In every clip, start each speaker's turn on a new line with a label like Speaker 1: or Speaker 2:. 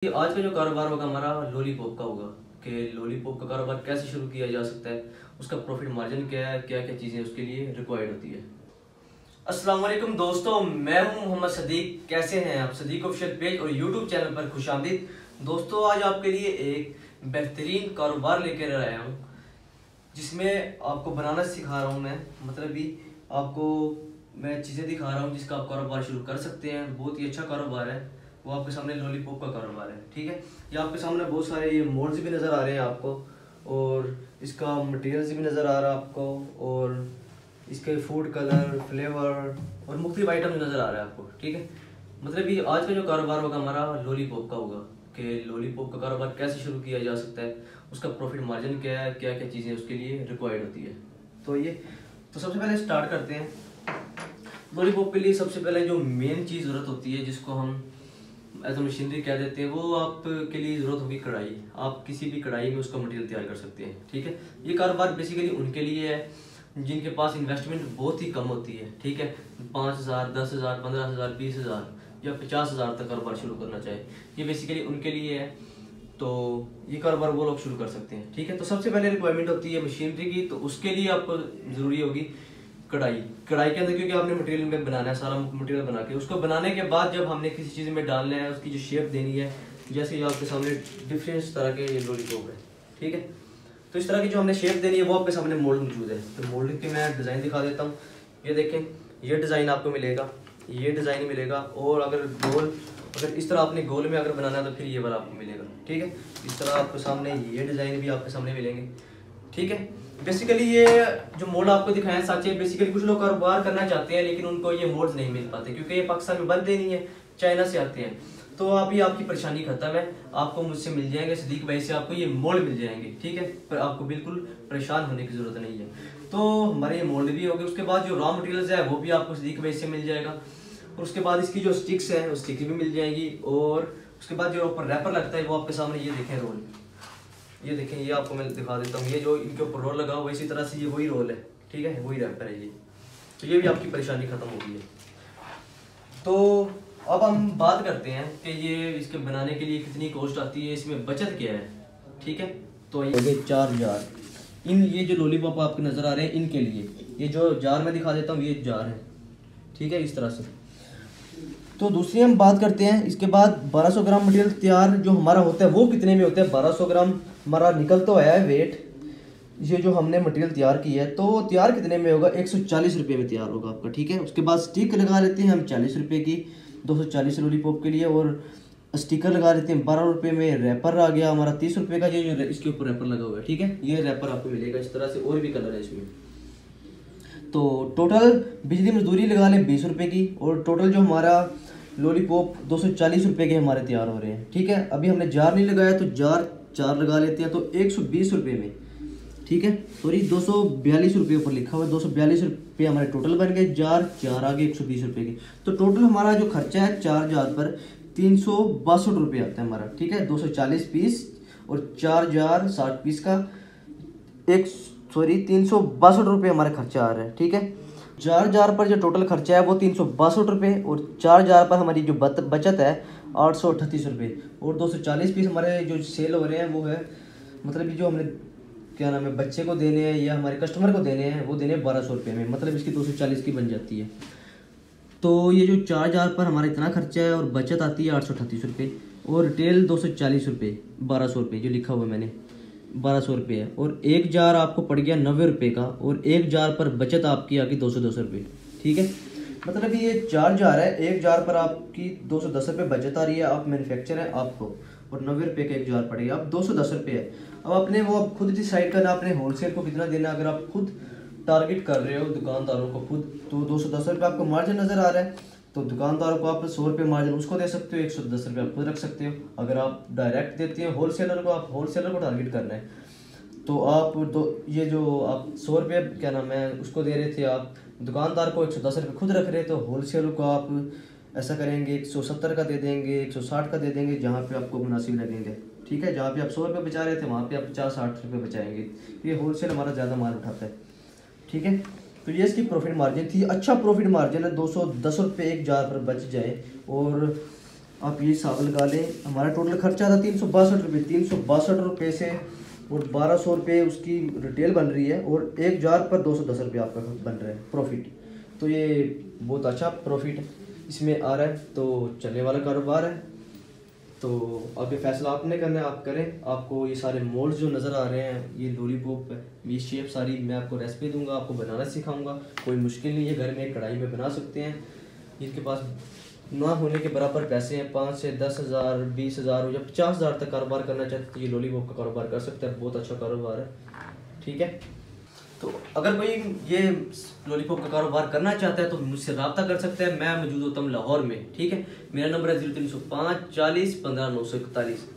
Speaker 1: आज का जो कारोबार होगा हमारा लॉलीपॉप का होगा कि लॉलीपॉप का कारोबार कैसे शुरू किया जा सकता है, उसका प्रॉफिट मार्जिन क्या है, क्या क्या चीज़ें उसके लिए रिक्वायर्ड होती है। अस्सलाम वालेकुम दोस्तों, मैं हूं मोहम्मद सदीक। कैसे हैं आप? सदीक ऑफिशियल पेज और यूट्यूब चैनल पर खुशामदीद। दोस्तों, आज आपके लिए एक बेहतरीन कारोबार लेकर आया हूँ जिसमें आपको बनाना सिखा रहा हूँ मैं। मतलब भी आपको मैं चीज़ें दिखा रहा हूँ जिसका आप कारोबार शुरू कर सकते हैं। बहुत ही अच्छा कारोबार है, वो आपके सामने लॉलीपॉप का कारोबार है। ठीक है, ये आपके सामने बहुत सारे ये मोल्ड्स भी नज़र आ रहे हैं आपको, और इसका मटेरियल्स भी नज़र आ रहा है आपको, और इसके फूड कलर, फ्लेवर और मुख्तलिफ आइटम नज़र आ रहा है आपको। ठीक है, मतलब ये आज का जो कारोबार होगा हमारा लॉलीपॉप का होगा कि लॉलीपॉप का कारोबार कैसे शुरू किया जा सकता है, उसका प्रॉफिट मार्जिन क्या है, क्या क्या चीज़ें उसके लिए रिक्वायर्ड होती है। तो सबसे पहले स्टार्ट करते हैं। लॉलीपॉप के लिए सबसे पहले जो मेन चीज़ ज़रूरत होती है, जिसको हम एज ए मशीनरी कह देते हैं, वो आपके लिए ज़रूरत होगी कढ़ाई। आप किसी भी कढ़ाई में उसका मटेरियल तैयार कर सकते हैं। ठीक है, ये कारोबार बेसिकली उनके लिए है जिनके पास इन्वेस्टमेंट बहुत ही कम होती है। ठीक है, 5,000, 10,000, 15,000, 20,000 या 50,000 तक कारोबार शुरू करना चाहे, ये बेसिकली उनके लिए है। तो ये कारोबार वो लोग शुरू कर सकते हैं। ठीक है, तो सबसे पहले रिक्वायरमेंट होती है मशीनरी की। तो उसके लिए आपको ज़रूरी होगी कढ़ाई। कढ़ाई के अंदर क्योंकि आपने मटेरियल में बनाना है, सारा मटेरियल बना के उसको बनाने के बाद जब हमने किसी चीज़ में डालना है, उसकी जो शेप देनी है, जैसे ये आपके सामने डिफरेंट तरह के ये लॉलीपॉप है। ठीक है, तो इस तरह की जो हमने शेप देनी है वो आपके सामने मोल्ड मौजूद है। तो मोल्ड की मैं डिज़ाइन दिखा देता हूँ। ये देखें, ये डिज़ाइन आपको मिलेगा, ये डिज़ाइन मिलेगा। और अगर इस तरह आपने गोल में अगर बनाना है तो फिर ये वाला आपको मिलेगा। ठीक है, इस तरह आपके सामने ये डिज़ाइन भी आपके सामने मिलेंगे। ठीक है, बेसिकली ये जो मोड आपको दिखाया सच है। बेसिकली कुछ लोग कारोबार करना चाहते हैं लेकिन उनको ये मोड्स नहीं मिल पाते क्योंकि ये पाकिस्तान में बनते नहीं है, चाइना से आते हैं। तो आपकी परेशानी खत्म है, आपको मुझसे मिल जाएंगे, सदीक भाई से आपको ये मोल्ड मिल जाएंगे। ठीक है, पर आपको बिल्कुल परेशान होने की ज़रूरत नहीं है। तो हमारे ये मोल्ड भी हो गए। उसके बाद जो रॉ मटेरियल्स है वो भी आपको सदीक भाई से मिल जाएगा। और उसके बाद इसकी जो स्टिक्स हैं वो स्टिक्स भी मिल जाएंगी। और उसके बाद जो ऊपर रैपर लगता है वो आपके सामने ये देखें रोल, ये देखें, ये आपको मैं दिखा देता हूँ। ये जो इनके ऊपर रोल लगा हुआ है इसी तरह से ये वही रोल है। ठीक है, वही रैपर है ये। तो ये भी आपकी परेशानी खत्म हो गई है। तो अब हम बात करते हैं कि ये इसके बनाने के लिए कितनी कॉस्ट आती है, इसमें बचत क्या है। ठीक है, तो ये 4 जार ये जो लॉलीपॉप आपके नज़र आ रहे हैं इनके लिए, ये जो जार मैं दिखा देता हूँ, ये जार है। ठीक है, इस तरह से। तो दूसरी हम बात करते हैं। इसके बाद 1200 ग्राम मटेरियल तैयार जो हमारा होता है वो कितने में होता है। 1200 ग्राम हमारा निकल तो आया है वेट, ये जो हमने मटेरियल तैयार किया है, तो तैयार कितने में होगा, 140 रुपये में तैयार होगा आपका। ठीक है, उसके बाद स्टिक लगा लेते हैं हम 40 रुपये की, 240 लॉलीपॉप के लिए। और स्टिकर लगा लेते हैं 12 रुपये में। रैपर आ गया हमारा 30 रुपये का, ये जो इसके ऊपर रैपर लगा हुआ है। ठीक है, ये रैपर आपको मिलेगा इस तरह से, और भी कलर है इसमें। तो टोटल बिजली मजदूरी लगा लें 20 रुपये की, और टोटल जो हमारा लॉलीपॉप 240 रुपये के हमारे तैयार हो रहे हैं। ठीक है, अभी हमने जार नहीं लगाया तो जार 4 लगा लेते हैं, तो 120 रुपये में। ठीक है, सॉरी 242 रुपये ऊपर लिखा हुआ है, 242 रुपये हमारे टोटल बन गए। जार 4 आ गए 120 रुपये की। तो टोटल हमारा जो खर्चा है 4 जार पर 362 रुपये आता है हमारा। ठीक है, 240 पीस और 4 जार 60 पीस का 362 रुपये हमारा खर्चा आ रहा है। ठीक है, 4 जार पर जो टोटल खर्चा है वो 362 रुपये, और 4 जार पर हमारी जो बचत है 838 रुपये। और 240 पीस हमारे जो सेल हो रहे हैं वो है, मतलब जो हमने क्या नाम है बच्चे को देने हैं या हमारे कस्टमर को देने हैं, वो देने 1200 रुपये में, मतलब इसकी 240 की बन जाती है। तो ये जो 4 जार पर हमारा इतना खर्चा है और बचत आती है 838 रुपये, और रिटेल 240 रुपये, 1200 रुपये जो लिखा हुआ है मैंने 1200 रुपये है। और 1 जार आपको पड़ गया 90 रुपये का, और 1 जार पर बचत आपकी आ गई 210 रुपये। ठीक है, मतलब ये 4 जार है, 1 जार पर आपकी 210 रुपये बचत आ रही है। आप मैन्युफैक्चर है आपको, और 90 रुपये का 1 जार पड़ेगा, अब 210 रुपये है। अब अपने वो आप खुद डिसाइड करना आपने होलसेल को कितना देना। अगर आप खुद टारगेट कर रहे हो दुकानदारों को खुद, तो 210 रुपये आपको मार्जिन नज़र आ रहा है, तो दुकानदारों को आप 100 रुपये मार्जिन उसको दे सकते हो, 110 रुपये आप खुद रख सकते हो। अगर आप डायरेक्ट देते हैं होलसेलर को, आप होलसेलर को टारगेट करना है, तो आप ये जो आप 100 रुपये क्या नाम है उसको दे रहे थे, आप दुकानदार को 110 रुपये खुद रख रहे, तो होलसेलर को आप ऐसा करेंगे 170 का दे देंगे, 160 का दे देंगे, जहाँ पे आपको मुनासिब लगेंगे। ठीक है, जहाँ पे आप 100 रुपये बचा रहे थे वहाँ पे आप 50-60 रुपये बचाएंगे। ये होलसेल हमारा ज़्यादा माल उठाता है। ठीक है, तो ये इसकी प्रॉफिट मार्जिन थी। अच्छा प्रॉफिट मार्जिन है, 210 रुपये 1 जार पर बच जाए। और
Speaker 2: आप ये हिसाब लगा लें, हमारा टोटल खर्चा था 362 रुपये। 362 रुपये से और 1200 रुपये उसकी रिटेल बन रही है और 1000 पर 210 रुपये आपका बन रहा है प्रॉफिट। तो ये बहुत अच्छा प्रॉफिट इसमें आ रहा है, तो चलने वाला कारोबार है। तो अब ये फैसला आपने करना है, आप करें। आपको ये सारे मोल्ड्स जो नज़र आ रहे हैं, ये लॉलीपॉप ये शेप सारी मैं आपको रेसिपी दूंगा, आपको बनाना सिखाऊंगा। कोई मुश्किल नहीं है, घर में एक कढ़ाई में बना सकते हैं। इनके पास ना होने के बराबर पैसे हैं, 5 से 10,000 20,000 या 50,000 तक कारोबार करना चाहते तो ये लॉलीपॉप का कारोबार कर सकते हैं, बहुत अच्छा कारोबार है। ठीक है, तो अगर कोई ये लॉलीपॉप का कारोबार करना चाहता है तो मुझसे रब्ता कर सकता है। मैं मौजूद होता हूँ लाहौर में। ठीक है, मेरा नंबर है 0305 40 15 941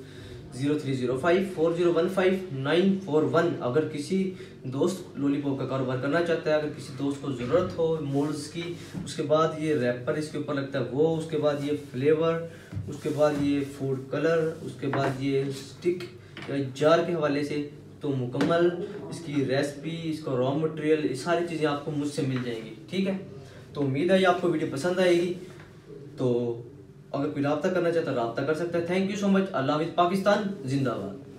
Speaker 2: 0305 4015 941। अगर किसी दोस्त लॉलीपॉप का कारोबार करना चाहता है, अगर किसी दोस्त को ज़रूरत हो मोल्ड्स की, उसके बाद ये रैपर इसके ऊपर लगता है वो, उसके बाद ये फ्लेवर, उसके बाद ये फूड कलर, उसके बाद ये स्टिक या जार के हवाले से, तो मुकम्मल इसकी रेसिपी, इसका रॉ मटेरियल, ये सारी चीज़ें आपको मुझसे मिल जाएंगी। ठीक है, तो उम्मीद है ये आपको वीडियो पसंद आएगी। तो अगर कोई रब्ता करना चाहता है रब्ता कर सकता है। Thank you so much. अल्लाह हाफिज़। पाकिस्तान जिंदाबाद।